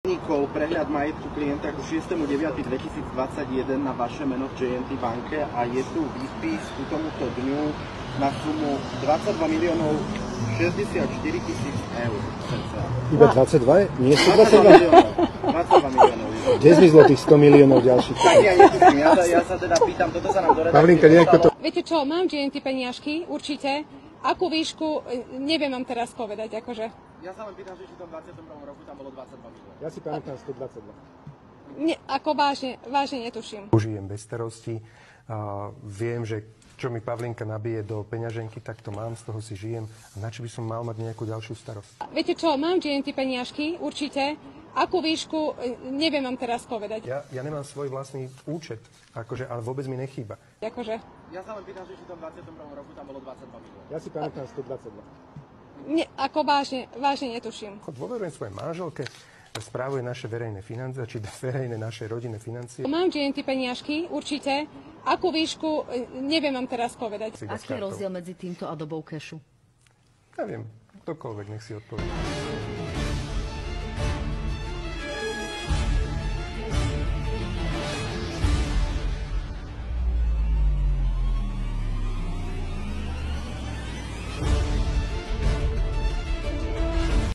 Prehľad majetku klienta k 6.9.2021 na vaše meno v JNT banke a je tu výpis ku tomuto dňu na sumu 22 miliónov 64 tisíc eur. Iba 22? Nie sú 22 miliónov. Kde zmizlo tých 100 miliónov ďalších? Tak ja netuším, ja sa teda pýtam, toto sa nám do redakcie Pavlinka, nejako to... Viete čo, mám JNT peniažky, určite. Akú výšku, neviem vám teraz povedať, akože. Ja sa len pýtam, že či v tom 22. roku tam bolo 22 miliónov. Ja si pamätám 122. Nie, ako vážne netuším. Žijem bez starosti, viem, že čo mi Pavlinka nabije do peňaženky, tak to mám, z toho si žijem. A na čo by som mal mať nejakú ďalšiu starosť? Viete čo, mám JNT peniažky, určite. Akú výšku, neviem vám teraz povedať. Ja nemám svoj vlastný účet, akože, ale vôbec mi nechýba. Akože. Ja sa len pýtam, že či v tom 22. roku tam bolo 22 miliónov. Ja si pamätám 122. Nie, ako vážne netuším. Dôverujem svojej manželke, správuje naše verejné financie, či verejné naše rodinné financie. Mám JNT peniažky, určite. Akú výšku, neviem vám teraz povedať. Aký je rozdiel medzi týmto a dobou kešu? Neviem, ktokoľvek nech si odpovie.